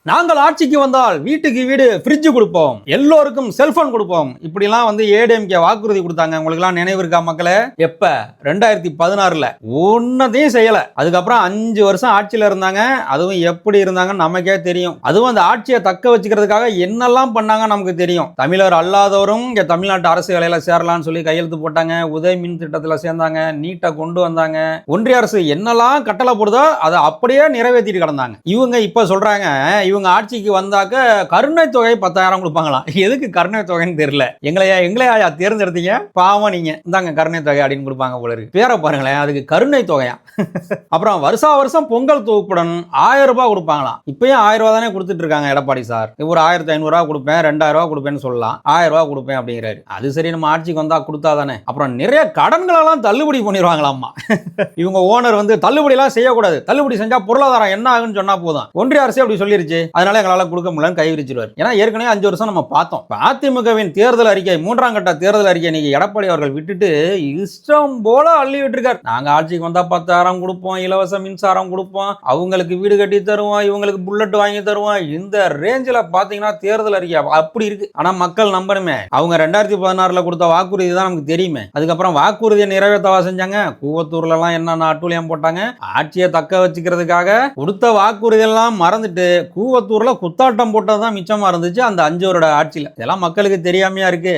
நாங்கள் ஆட்சிக்கு வந்தால் வீட்டுக்கு வீடு ஃப்ரிட்ஜ் கொடுப்போம், எல்லோருக்கும் செல்போன் கொடுப்போம், இப்படிலாம் வந்து ஏடிஎம்கே வாக்குறுதி கொடுத்தாங்க. உங்களுக்கு எல்லாம் நினைவு இருக்கா மக்களே? எப்ப? 2016ல ஒன்னதையும் செய்யல. அதுக்கப்புறம் 5 வருஷம் ஆட்சியில இருந்தாங்க. அதுவும் எப்படி இருந்தாங்கன்னு நமக்கே தெரியும். அதுவும் அந்த ஆட்சியை தக்க வச்சுக்கிறதுக்காக என்னெல்லாம் பண்ணாங்க நமக்கு தெரியும். தமிழர் அல்லாதவரும் இங்க தமிழ்நாட்டு அரசு வேலையில சேரலாம்னு சொல்லி கையெழுத்து போட்டாங்க. உதய மின் திட்டத்துல சேர்ந்தாங்க. நீட்டை கொண்டு வந்தாங்க. ஒன்றிய அரசு என்னெல்லாம் கட்டளை போடுதோ அதை அப்படியே நிறைவேற்றிட்டு கிடந்தாங்க. இவங்க இப்ப சொல்றாங்க, இவங்க ஆட்சிக்கு வந்தாக்க கருணை தொகை 10,000 கொடுப்பாங்களாம். எதுக்கு கருணை தொகைன்னு தெரியல. எங்களையா தேர்ந்தெடுத்தீங்க, பாவம் நீங்க, இந்தாங்க கருணை தொகை அப்படின்னு கொடுப்பாங்க போல இருக்கு. பேரை பாருங்களேன், அதுக்கு கருணை தொகையா. அப்புறம் வருஷா வருஷம் பொங்கல் தொகுப்புடன் 1000 ரூபாய் கொடுப்பாங்களாம். இப்பயும் 1000 ரூபாய் தானே கொடுத்துட்டு இருக்காங்க எடப்பாடி சார். ஒரு 1500 ரூபாய் கொடுப்பேன், 2000 ரூபாய் கொடுப்பேன்னு சொல்லலாம், 1000 ரூபாய் கொடுப்பேன் அப்படிங்கிறாரு. அது சரி, நம்ம ஆட்சிக்கு வந்தா கொடுத்தா தானே. அப்புறம் நிறைய கடன்களெல்லாம் தள்ளுபடி பண்ணிடுவாங்களாமா. இவங்க ஓனர் வந்து தள்ளுபடி எல்லாம் செய்யக்கூடாது, தள்ளுபடி செஞ்சா பொருளாதாரம் என்ன ஆகுன்னு சொன்னா போதும், ஒன்றிய அரசு அப்படி சொல்லிருச்சு, அதனால எங்களால கொடுக்க முடியலன்னு கை விரிச்சிருவார். ஏன்னா ஏற்கனவே 5 வருஷம் நம்ம பார்த்தோம். அதிமுகவின் தேர்தல் அறிக்கை, 3ஆம் கட்ட தேர்தல் அறிக்கை இன்னைக்கு எடப்பாடி அவர்கள் விட்டுட்டு இஷ்டம் போல அள்ளி விட்டுருக்காரு. நாங்க ஆட்சிக்கு வந்தா 10,000 கொடுப்போம், இலவச மின்சாரம் கொடுப்போம், அவங்களுக்கு வீடு கட்டி தருவோம், இவங்களுக்கு புல்லட் வாங்கி தருவோம், இந்த ரேஞ்சில் பாத்தீங்கன்னா தேர்தல் அறிக்கை அப்படி இருக்கு. ஆனா மக்கள் நம்பணுமே. அவங்க 2016ல கொடுத்த வாக்குறுதி தான் நமக்கு தெரியுமே. அதுக்கப்புறம் வாக்குறுதியை நிறைவேற்றவா செஞ்சாங்க? கூவத்தூர்ல எல்லாம் என்ன அட்டூழியம் போட்டாங்க. ஆட்சியை தக்க வச்சுக்கிறதுக்காக கொடுத்த வாக்குறுதி எல்லாம் மறந்துட்டு கூவத்தூர்ல குத்தாட்டம் போட்டதுதான் மிச்சமா இருந்துச்சு அந்த 5 வருட ஆட்சியில. இதெல்லாம் மக்களுக்கு தெரியாமையா இருக்கு.